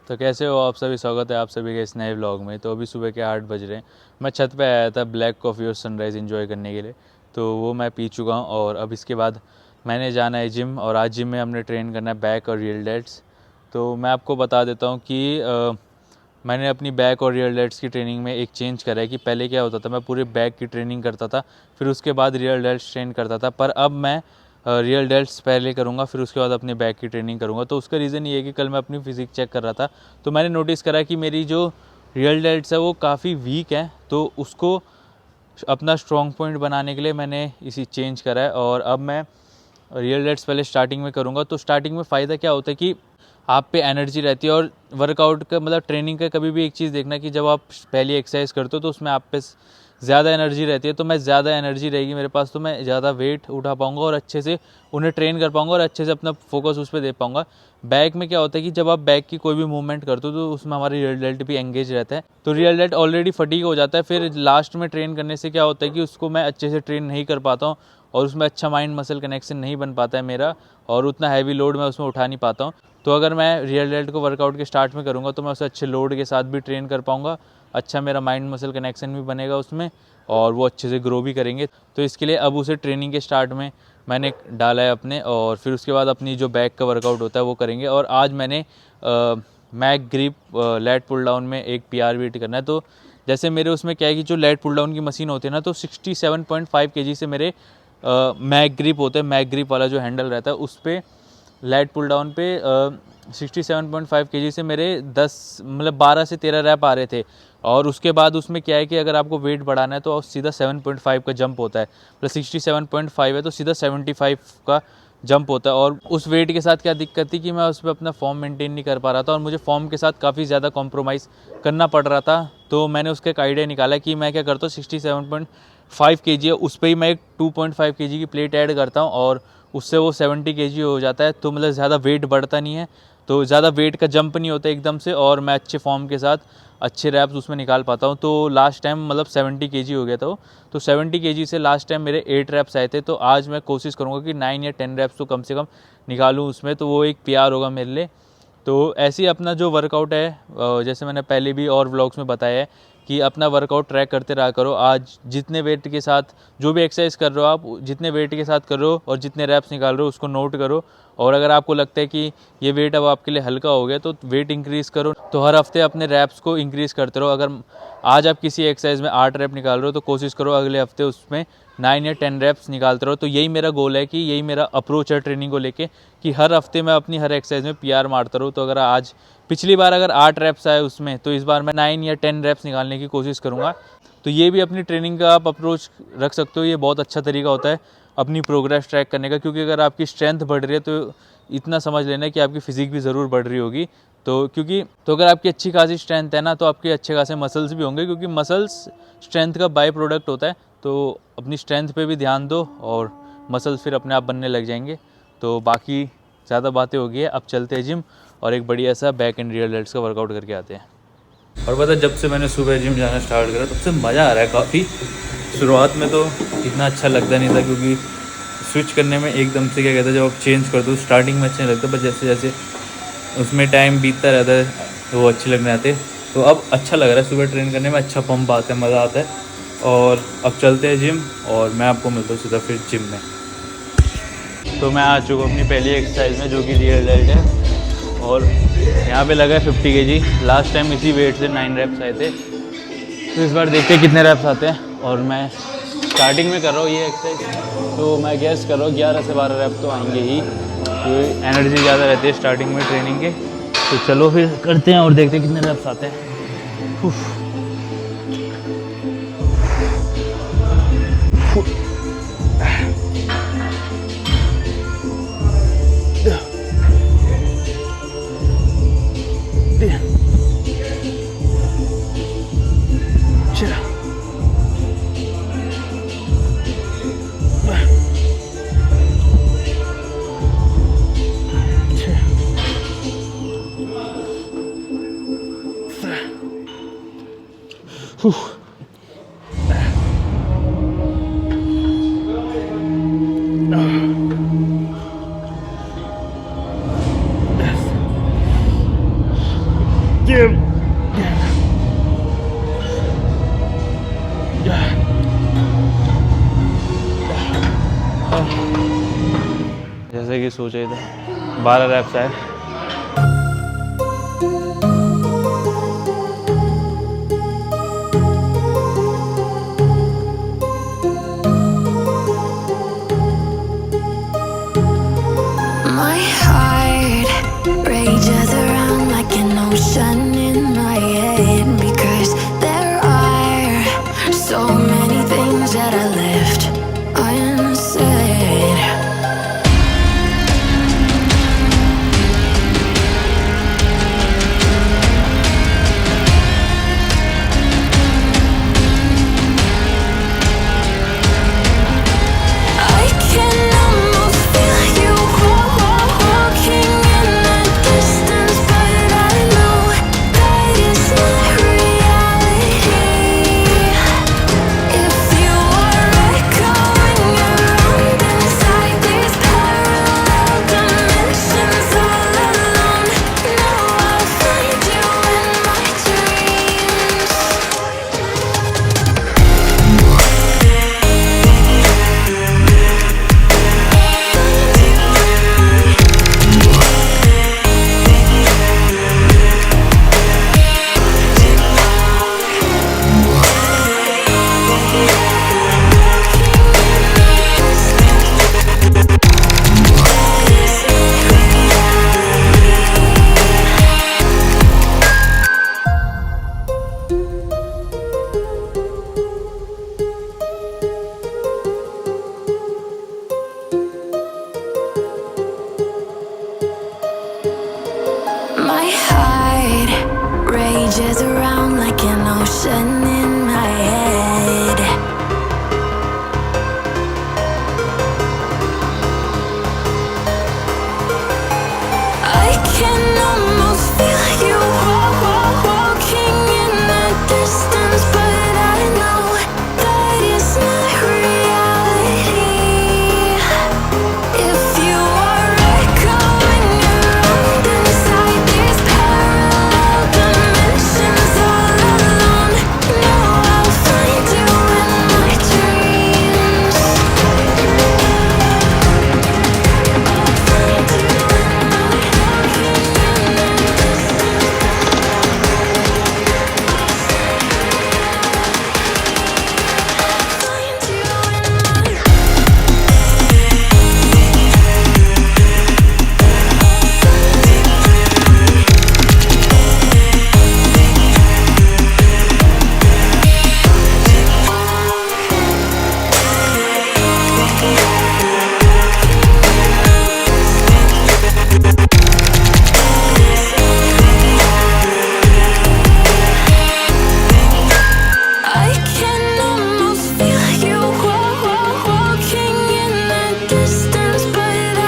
तो कैसे हो आप सभी। स्वागत है आप सभी के इस नए व्लॉग में। तो अभी सुबह के 8 बज रहे हैं। मैं छत पे आया था ब्लैक कॉफ़ी और सनराइज़ एंजॉय करने के लिए, तो वो मैं पी चुका हूँ। और अब इसके बाद मैंने जाना है जिम, और आज जिम में हमने ट्रेन करना है बैक और रियल डेड्स। तो मैं आपको बता देता हूँ कि मैंने अपनी बैक और रियल डेड्स की ट्रेनिंग में एक चेंज करा है। कि पहले क्या होता था, मैं पूरे बैक की ट्रेनिंग करता था, फिर उसके बाद रियल डेड्स ट्रेन करता था। पर अब मैं रियल डेल्ट्स पहले करूँगा, फिर उसके बाद अपने बैक की ट्रेनिंग करूँगा। तो उसका रीज़न ये है कि कल मैं अपनी फिज़िक चेक कर रहा था, तो मैंने नोटिस करा कि मेरी जो रियल डेल्ट्स है वो काफ़ी वीक है। तो उसको अपना स्ट्रॉन्ग पॉइंट बनाने के लिए मैंने इसी चेंज करा है। और अब मैं रियल डेल्ट्स पहले स्टार्टिंग में करूँगा। तो स्टार्टिंग में फ़ायदा क्या होता है कि आप पे एनर्जी रहती है। और वर्कआउट का मतलब ट्रेनिंग का कभी भी एक चीज़ देखना कि जब आप पहली एक्सरसाइज करते हो तो उसमें आप पे ज़्यादा एनर्जी रहती है। तो मैं ज़्यादा एनर्जी रहेगी मेरे पास, तो मैं ज़्यादा वेट उठा पाऊँगा और अच्छे से उन्हें ट्रेन कर पाऊँगा और अच्छे से अपना फोकस उस पर दे पाऊँगा। बैक में क्या होता है कि जब आप बैक की कोई भी मूवमेंट करते हो तो उसमें हमारा रियल डेल्ट भी एंगेज रहता है। तो रियल डेल्ट ऑलरेडी फटीग हो जाता है, फिर लास्ट में ट्रेन करने से क्या होता है कि उसको मैं अच्छे से ट्रेन नहीं कर पाता हूँ और उसमें अच्छा माइंड मसल कनेक्शन नहीं बन पाता है मेरा, और उतना हैवी लोड मैं उसमें उठा नहीं पाता हूँ। तो अगर मैं रियल डेल्ट को वर्कआउट के स्टार्ट में करूँगा तो मैं उसे अच्छे लोड के साथ भी ट्रेन कर पाऊँगा, अच्छा मेरा माइंड मसल कनेक्शन भी बनेगा उसमें, और वो अच्छे से ग्रो भी करेंगे। तो इसके लिए अब उसे ट्रेनिंग के स्टार्ट में मैंने डाला है अपने, और फिर उसके बाद अपनी जो बैक का वर्कआउट होता है वो करेंगे। और आज मैंने mag grip lat pull down में एक PR बीट करना है। तो जैसे मेरे उसमें क्या है कि जो लेट पुल डाउन की मशीन होती है ना, तो 67.5 kg से मेरे मैक ग्रिप होते हैं। मैक ग्रिप वाला जो हैंडल रहता है उस पर लेट पुल डाउन पे 67.5 kg से मेरे 12 से 13 रैप आ रहे थे। और उसके बाद उसमें क्या है कि अगर आपको वेट बढ़ाना है तो सीधा 7.5 का जंप होता है, प्लस 67.5 है तो सीधा 75 का जंप होता है। और उस वेट के साथ क्या दिक्कत थी कि मैं उस पर अपना फॉर्म मेंटेन नहीं कर पा रहा था, और मुझे फॉर्म के साथ काफ़ी ज़्यादा कॉम्प्रोमाइज़ करना पड़ रहा था। तो मैंने उसका एक आइडिया निकाला कि मैं क्या करता हूँ, 67.5 kg है उस पर ही मैं एक 2.5 kg की प्लेट ऐड करता हूँ, और उससे वो 70 kg हो जाता है। तो मतलब ज़्यादा वेट बढ़ता नहीं है, तो ज़्यादा वेट का जंप नहीं होता एकदम से, और मैं अच्छे फॉर्म के साथ अच्छे रैप्स उसमें निकाल पाता हूँ। तो लास्ट टाइम मतलब 70 kg हो गया था वो, तो 70 kg से लास्ट टाइम मेरे 8 रैप्स आए थे। तो आज मैं कोशिश करूँगा कि 9 या 10 रैप्स तो कम से कम निकालूँ उसमें, तो वो एक PR होगा मेरे लिए। तो ऐसे ही अपना जो वर्कआउट है, जैसे मैंने पहले भी और व्लॉग्स में बताया है कि अपना वर्कआउट ट्रैक करते रहा करो। आज जितने वेट के साथ जो भी एक्सरसाइज कर रहे हो, आप जितने वेट के साथ कर रहे हो और जितने रैप्स निकाल रहे हो उसको नोट करो। और अगर आपको लगता है कि ये वेट अब आपके लिए हल्का हो गया तो वेट इंक्रीज़ करो। तो हर हफ्ते अपने रैप्स को इंक्रीज़ करते रहो। अगर आज आप किसी एक्सरसाइज में 8 रैप निकाल रहे हो तो कोशिश करो अगले हफ्ते उसमें 9 या 10 रैप्स निकालते रहो। तो यही मेरा गोल है, कि यही मेरा अप्रोच है ट्रेनिंग को लेके, कि हर हफ्ते मैं अपनी हर एक्सरसाइज में PR मारता रहूँ। तो अगर आज पिछली बार अगर 8 रैप्स आए उसमें, तो इस बार मैं 9 या 10 रैप्स निकालने की कोशिश करूँगा। तो ये भी अपनी ट्रेनिंग का आप अप्रोच रख सकते हो। ये बहुत अच्छा तरीका होता है अपनी प्रोग्रेस ट्रैक करने का, क्योंकि अगर आपकी स्ट्रेंथ बढ़ रही है तो इतना समझ लेना कि आपकी फ़िज़िक भी ज़रूर बढ़ रही होगी। तो अगर आपकी अच्छी खासी स्ट्रेंथ है ना, तो आपके अच्छे खासे मसल्स भी होंगे, क्योंकि मसल्स स्ट्रेंथ का बाय प्रोडक्ट होता है। तो अपनी स्ट्रेंथ पे भी ध्यान दो और मसल्स फिर अपने आप बनने लग जाएंगे। तो बाकी ज़्यादा बातें हो गई है, अब चलते हैं जिम और एक बढ़िया सा बैक एंड रियल डेल्ट्स का वर्कआउट करके आते हैं। और पता है, जब से मैंने सुबह जिम जाना स्टार्ट करा तब से मज़ा आ रहा है काफ़ी। शुरुआत में तो इतना अच्छा लगता नहीं था, क्योंकि स्विच करने में एकदम से क्या कहते हैं, जब आप चेंज कर दो स्टार्टिंग में अच्छा नहीं लगता, पर जैसे जैसे उसमें टाइम बीतता रहता है तो वो अच्छे लगने आते हैं। तो अब अच्छा लग रहा है, सुबह ट्रेन करने में अच्छा पंप आता है, मज़ा आता है। और अब चलते हैं जिम, और मैं आपको मिलता हूँ सीधा फिर जिम में। तो मैं आ चुका हूँ अपनी पहली एक्सरसाइज में, जो कि रियल डेल्ट है, और यहाँ पे लगा है 50 kg। लास्ट टाइम इसी वेट से 9 रैप्स आए थे, तो इस बार देखते हैं कितने रैप्स आते हैं। और मैं स्टार्टिंग में कर रहा हूँ ये एक्सरसाइज, तो मैं गेस कर रहा हूँ 11 से 12 रैप तो आएंगे ही, क्योंकि एनर्जी ज़्यादा रहती है स्टार्टिंग में ट्रेनिंग के। तो चलो फिर करते हैं और देखते हैं कितने रैप्स आते हैं। सोचा ही था। 12 रैप्स आए। My heart rages around like an ocean in my head, because there are so many things that I left unsaid. I can almost feel you walking in the distance, but I know that it's not reality. If you are echoing around inside these parallel dimensions all alone, know I'll find you in my dreams. My heart rages around like an ocean in my head. I can almost feel you walking in the distance, but I know that it's not reality. If you are echoing around inside these parallel dimensions all alone, know I'll find you in my dreams. I'll find you in my find you in my I can almost feel you walking in the distance, but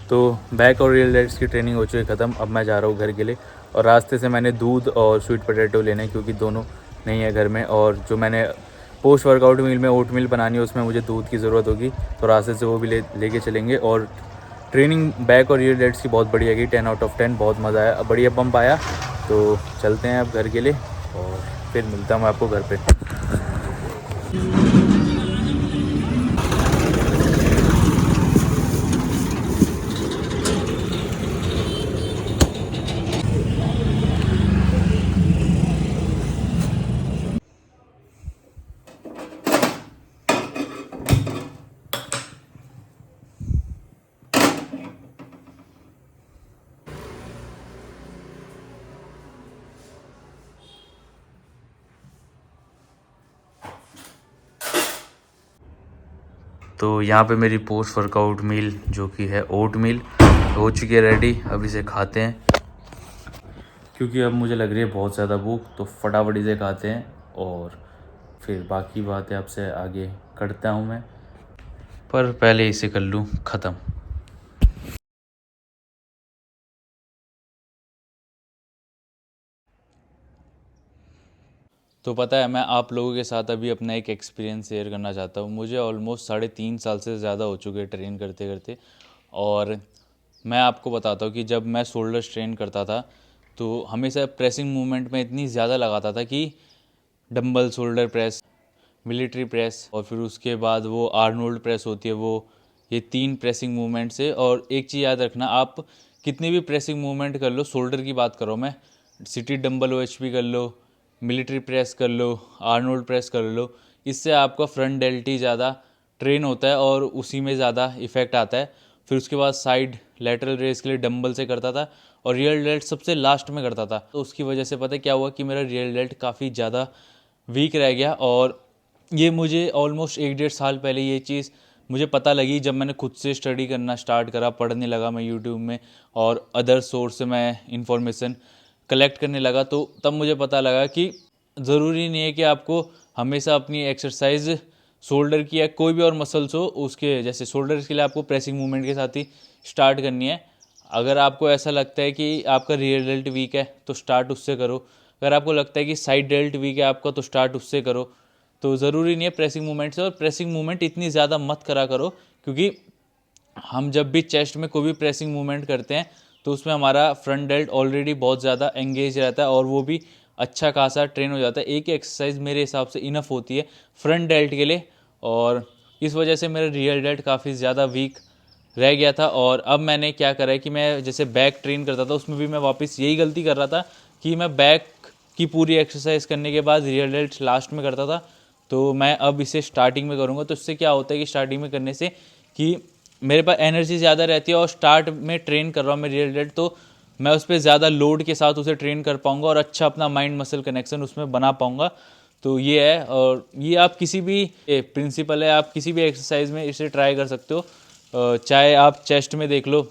तो back और real diets की training हो चुकी है ख़त्म। अब मैं जा रहा हूँ घर के लिए, और रास्ते से मैंने दूध और स्वीट पोटैटो लेने हैं क्योंकि दोनों नहीं है घर में। और जो मैंने पोस्ट वर्कआउट मील में ओट मील बनानी है उसमें मुझे दूध की ज़रूरत होगी, तो रास्ते से वो भी लेके चलेंगे। और ट्रेनिंग बैक और रियल डाइट्स की बहुत बढ़िया गई, 10 आउट ऑफ 10, बहुत मज़ा आया, बढ़िया पंप आया। तो चलते हैं अब घर के लिए और फिर मिलता हूँ मैं आपको घर पर। तो यहाँ पे मेरी पोस्ट वर्कआउट मील जो कि है ओट मील हो चुकी है रेडी। अब इसे खाते हैं क्योंकि अब मुझे लग रही है बहुत ज़्यादा भूख, तो फटाफट इसे खाते हैं और फिर बाकी बातें आपसे आगे करता हूँ मैं, पर पहले इसे कर लूँ ख़त्म। तो पता है, मैं आप लोगों के साथ अभी अपना एक एक्सपीरियंस शेयर करना चाहता हूँ। मुझे ऑलमोस्ट 3.5 साल से ज़्यादा हो चुके हैं ट्रेन करते करते, और मैं आपको बताता हूँ कि जब मैं शोल्डर स्ट्रेन करता था तो हमेशा प्रेसिंग मूवमेंट में इतनी ज़्यादा लगाता था कि dumbbell shoulder press, military press, और फिर उसके बाद वो आर्नोल्ड प्रेस होती है, वो ये 3 प्रेसिंग मूवमेंट से। और एक चीज़ याद रखना, आप कितनी भी प्रेसिंग मूवमेंट कर लो, शोल्डर की बात करो मैं, सीटेड डंबल OHP कर लो, मिलिट्री प्रेस कर लो, आर्नोल्ड प्रेस कर लो, इससे आपका फ्रंट डेल्टी ज़्यादा ट्रेन होता है और उसी में ज़्यादा इफेक्ट आता है। फिर उसके बाद साइड लैटरल रेस के लिए डंबल से करता था और रियल डेल्ट सबसे लास्ट में करता था। तो उसकी वजह से पता है क्या हुआ कि मेरा रियल डेल्ट काफ़ी ज़्यादा वीक रह गया। और ये मुझे ऑलमोस्ट 1-1.5 साल पहले ये चीज़ मुझे पता लगी, जब मैंने खुद से स्टडी करना स्टार्ट करा, पढ़ने लगा मैं यूट्यूब में और अदर सोर्स से मैं इंफॉर्मेशन कलेक्ट करने लगा। तो तब मुझे पता लगा कि ज़रूरी नहीं है कि आपको हमेशा अपनी एक्सरसाइज शोल्डर की या कोई भी और मसल्स हो उसके, जैसे शोल्डर के लिए आपको प्रेसिंग मूवमेंट के साथ ही स्टार्ट करनी है। अगर आपको ऐसा लगता है कि आपका रियर डेल्ट वीक है तो स्टार्ट उससे करो, अगर आपको लगता है कि साइड डेल्ट वीक है आपका तो स्टार्ट उससे करो। तो ज़रूरी नहीं है प्रेसिंग मूवमेंट से। और प्रेसिंग मूवमेंट इतनी ज़्यादा मत करा करो, क्योंकि हम जब भी चेस्ट में कोई भी प्रेसिंग मूवमेंट करते हैं तो उसमें हमारा फ्रंट डेल्ट ऑलरेडी बहुत ज़्यादा एंगेज रहता है और वो भी अच्छा खासा ट्रेन हो जाता है। एक एक्सरसाइज मेरे हिसाब से इनफ होती है फ्रंट डेल्ट के लिए, और इस वजह से मेरा रियर डेल्ट काफ़ी ज़्यादा वीक रह गया था। और अब मैंने क्या करा है कि मैं जैसे बैक ट्रेन करता था उसमें भी मैं वापस यही गलती कर रहा था कि मैं बैक की पूरी एक्सरसाइज करने के बाद रियर डेल्ट लास्ट में करता था। तो मैं अब इसे स्टार्टिंग में करूँगा। तो इससे क्या होता है कि स्टार्टिंग में करने से कि मेरे पास एनर्जी ज़्यादा रहती है और स्टार्ट में ट्रेन कर रहा हूँ मैं रियर डेल्ट, तो मैं उस पर ज़्यादा लोड के साथ उसे ट्रेन कर पाऊँगा और अच्छा अपना माइंड मसल कनेक्शन उसमें बना पाऊँगा। तो ये है, और ये आप किसी भी प्रिंसिपल है, आप किसी भी एक्सरसाइज में इसे ट्राई कर सकते हो। चाहे आप चेस्ट में देख लो,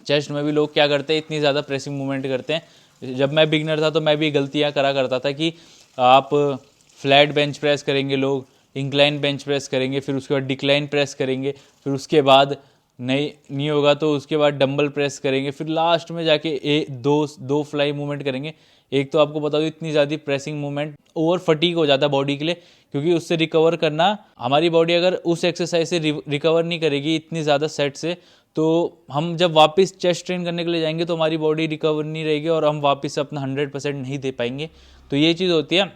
चेस्ट में भी लोग क्या करते हैं, इतनी ज़्यादा प्रेसिंग मूवमेंट करते हैं। जब मैं बिगनर था तो मैं भी गलतियाँ करा करता था कि आप फ्लैट बेंच प्रेस करेंगे, लोग इंक्लाइन बेंच प्रेस करेंगे, फिर उसके बाद डिक्लाइन प्रेस करेंगे, फिर उसके बाद नहीं होगा तो उसके बाद डंबल प्रेस करेंगे, फिर लास्ट में जाके दो फ्लाई मूवमेंट करेंगे। एक तो आपको बता दो इतनी ज़्यादा प्रेसिंग मूवमेंट ओवर फटीग हो जाता है बॉडी के लिए, क्योंकि उससे रिकवर करना, हमारी बॉडी अगर उस एक्सरसाइज से रिकवर नहीं करेगी इतनी ज़्यादा सेट से, तो हम जब वापस चेस्ट ट्रेन करने के लिए जाएंगे तो हमारी बॉडी रिकवर नहीं रहेगी और हम वापस अपना 100% नहीं दे पाएंगे। तो ये चीज़ होती है।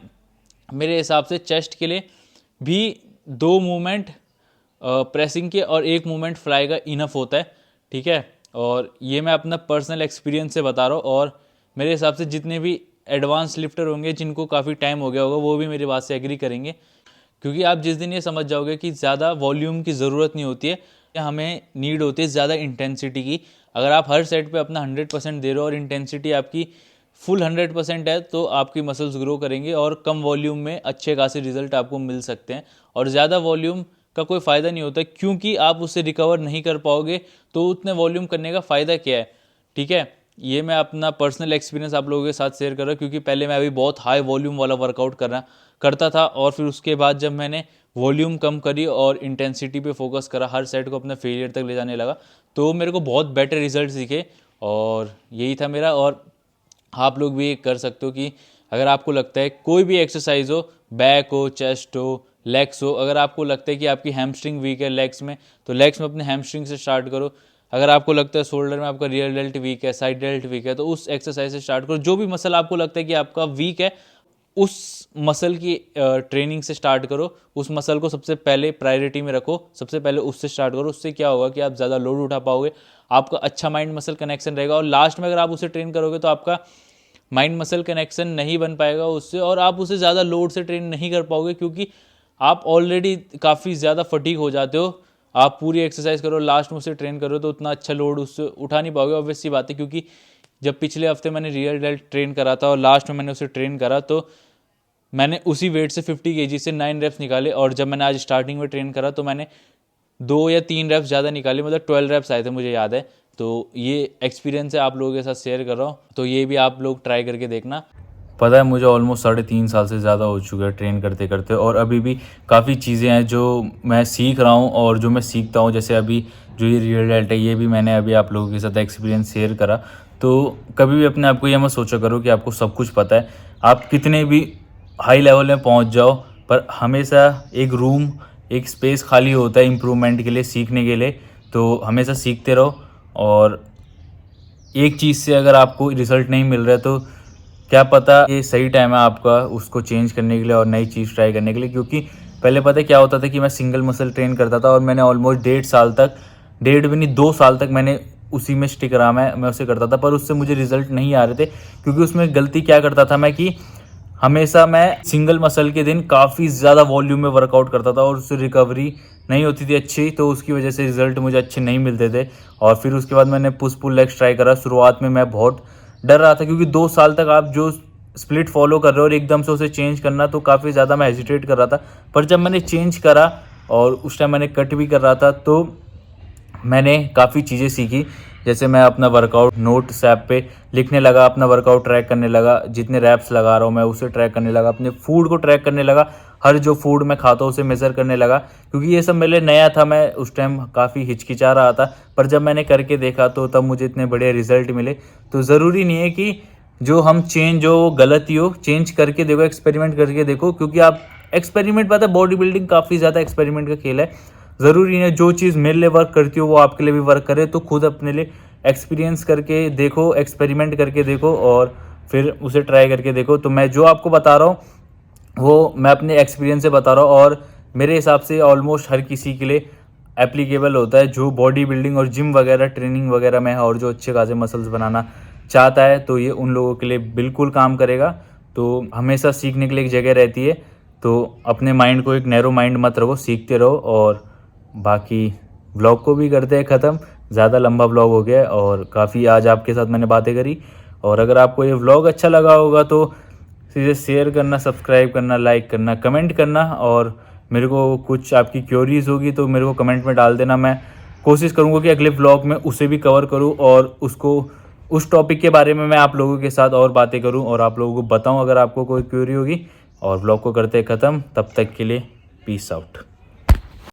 मेरे हिसाब से चेस्ट के लिए भी 2 मूवमेंट प्रेसिंग के और 1 मूवमेंट फ्लाई का इनफ होता है, ठीक है। और ये मैं अपना पर्सनल एक्सपीरियंस से बता रहा हूँ, और मेरे हिसाब से जितने भी एडवांस लिफ्टर होंगे जिनको काफ़ी टाइम हो गया होगा वो भी मेरी बात से एग्री करेंगे, क्योंकि आप जिस दिन ये समझ जाओगे कि ज़्यादा वॉल्यूम की ज़रूरत नहीं होती है, हमें नीड होती है ज़्यादा इंटेंसिटी की। अगर आप हर सेट पे अपना 100% दे रहे हो और इंटेंसिटी आपकी फुल 100% है तो आपकी मसल्स ग्रो करेंगे और कम वॉल्यूम में अच्छे खासे रिजल्ट आपको मिल सकते हैं। और ज़्यादा वॉल्यूम का कोई फ़ायदा नहीं होता, क्योंकि आप उससे रिकवर नहीं कर पाओगे, तो उतने वॉल्यूम करने का फ़ायदा क्या है, ठीक है। ये मैं अपना पर्सनल एक्सपीरियंस आप लोगों के साथ शेयर कर रहा हूँ, क्योंकि पहले मैं अभी बहुत हाई वॉल्यूम वाला वर्कआउट करता था, और फिर उसके बाद जब मैंने वॉल्यूम कम करी और इंटेंसिटी पे फोकस करा, हर सेट को अपने फेलियर तक ले जाने लगा, तो मेरे को बहुत बेटर रिजल्ट दिखे। और यही था मेरा। और आप लोग भी कर सकते हो कि अगर आपको लगता है कोई भी एक्सरसाइज हो, बैक हो, चेस्ट हो, लेग्स हो, अगर आपको लगता है कि आपकी हैमस्ट्रिंग वीक है लेग्स में, तो लेग्स में अपने हैमस्ट्रिंग से स्टार्ट करो। अगर आपको लगता है शोल्डर में आपका रियर डेल्ट वीक है, साइड डेल्ट वीक है, तो उस एक्सरसाइज से स्टार्ट करो। जो भी मसल आपको लगता है कि आपका वीक है, उस मसल की ट्रेनिंग से स्टार्ट करो। उस मसल को सबसे पहले प्रायोरिटी में रखो, सबसे पहले उससे स्टार्ट करो। उससे क्या होगा कि आप ज़्यादा लोड उठा पाओगे, आपका अच्छा माइंड मसल कनेक्शन रहेगा, और लास्ट में अगर आप उसे ट्रेन करोगे तो आपका माइंड मसल कनेक्शन नहीं बन पाएगा उससे, और आप उसे ज़्यादा लोड से ट्रेन नहीं कर पाओगे, क्योंकि आप ऑलरेडी काफ़ी ज़्यादा फटीग हो जाते हो। आप पूरी एक्सरसाइज करो, लास्ट में उसे ट्रेन करो तो उतना अच्छा लोड उससे उठा नहीं पाओगे। ऑब्वियस सी बात है, क्योंकि जब पिछले हफ्ते मैंने रियर डेल्ट ट्रेन करा था और लास्ट में मैंने उसे ट्रेन करा, तो मैंने उसी वेट से 50 kg से 9 रेप्स निकाले, और जब मैंने आज स्टार्टिंग में ट्रेन करा तो मैंने 2 या 3 रेप्स ज़्यादा निकाले, मतलब 12 रेप्स आए थे, मुझे याद है। तो ये एक्सपीरियंस है, आप लोगों के साथ शेयर कर रहा हूँ, तो ये भी आप लोग ट्राई करके देखना। पता है मुझे ऑलमोस्ट 3.5 साल से ज़्यादा हो चुका है ट्रेन करते करते, और अभी भी काफ़ी चीज़ें हैं जो मैं सीख रहा हूँ और जो मैं सीखता हूँ। जैसे अभी जो ये रियल डेल्ट है, ये भी मैंने अभी आप लोगों के साथ एक्सपीरियंस शेयर करा। तो कभी भी अपने आप को ये मत सोचा करो कि आपको सब कुछ पता है। आप कितने भी हाई लेवल में पहुँच जाओ, पर हमेशा एक रूम, एक स्पेस खाली होता है इम्प्रूवमेंट के लिए, सीखने के लिए। तो हमेशा सीखते रहो, और एक चीज़ से अगर आपको रिज़ल्ट नहीं मिल रहा है तो क्या पता ये सही टाइम है आपका उसको चेंज करने के लिए और नई चीज़ ट्राई करने के लिए, क्योंकि पहले पता है क्या होता था कि मैं सिंगल मसल ट्रेन करता था और मैंने ऑलमोस्ट 1.5 साल तक, 1.5 भी नहीं 2 साल तक मैंने उसी में स्टिक रहा, मैं उसे करता था, पर उससे मुझे रिजल्ट नहीं आ रहे थे। क्योंकि उसमें गलती क्या करता था मैं कि हमेशा मैं सिंगल मसल के दिन काफ़ी ज़्यादा वॉल्यूम में वर्कआउट करता था और उससे रिकवरी नहीं होती थी अच्छी, तो उसकी वजह से रिजल्ट मुझे अच्छे नहीं मिलते थे। और फिर उसके बाद मैंने पुश पुल लेग्स ट्राई करा। शुरुआत में मैं बहुत डर रहा था क्योंकि 2 साल तक आप जो स्प्लिट फॉलो कर रहे हो और एकदम से उसे चेंज करना, तो काफ़ी ज़्यादा मैं हेजिटेट कर रहा था। पर जब मैंने चेंज करा और उस टाइम मैंने कट भी कर रहा था, तो मैंने काफ़ी चीज़ें सीखी। जैसे मैं अपना वर्कआउट नोट्स ऐप पे लिखने लगा, अपना वर्कआउट ट्रैक करने लगा, जितने रैप्स लगा रहा हूँ मैं उसे ट्रैक करने लगा, अपने फूड को ट्रैक करने लगा, हर जो फूड मैं खाता हूँ उसे मेज़र करने लगा। क्योंकि ये सब मेरे लिए नया था, मैं उस टाइम काफ़ी हिचकिचा रहा था, पर जब मैंने करके देखा तो तब मुझे इतने बढ़िया रिजल्ट मिले। तो ज़रूरी नहीं है कि जो हम चेंज जो गलती हो, चेंज करके देखो, एक्सपेरिमेंट करके देखो। क्योंकि आप एक्सपेरिमेंट, पता है बॉडी बिल्डिंग काफ़ी ज़्यादा एक्सपेरिमेंट का खेल है। ज़रूरी नहीं है जो चीज़ मेरे लिए वर्क करती हो वो आपके लिए भी वर्क करे। तो खुद अपने लिए एक्सपीरियंस करके देखो, एक्सपेरिमेंट करके देखो और फिर उसे ट्राई करके देखो। तो मैं जो आपको बता रहा हूँ वो मैं अपने एक्सपीरियंस से बता रहा हूँ और मेरे हिसाब से ऑलमोस्ट हर किसी के लिए एप्लीकेबल होता है जो बॉडी बिल्डिंग और जिम वगैरह ट्रेनिंग वगैरह में है और जो अच्छे खासे मसल्स बनाना चाहता है, तो ये उन लोगों के लिए बिल्कुल काम करेगा। तो हमेशा सीखने के लिए एक जगह रहती है, तो अपने माइंड को एक नैरो माइंड मत रखो, सीखते रहो। और बाकी व्लॉग को भी करते हैं ख़त्म, ज़्यादा लंबा व्लॉग हो गया और काफ़ी आज आपके साथ मैंने बातें करी। और अगर आपको ये व्लॉग अच्छा लगा होगा तो सीधे शेयर करना, सब्सक्राइब करना, लाइक करना, कमेंट करना। और मेरे को कुछ आपकी क्यूरीज होगी तो मेरे को कमेंट में डाल देना। मैं कोशिश करूँगा कि अगले व्लॉग में उसे भी कवर करूँ और उसको उस टॉपिक के बारे में मैं आप लोगों के साथ और बातें करूँ और आप लोगों को बताऊँ अगर आपको कोई क्यूरी होगी। और व्लॉग को करते ख़त्म, तब तक के लिए पीस आउट।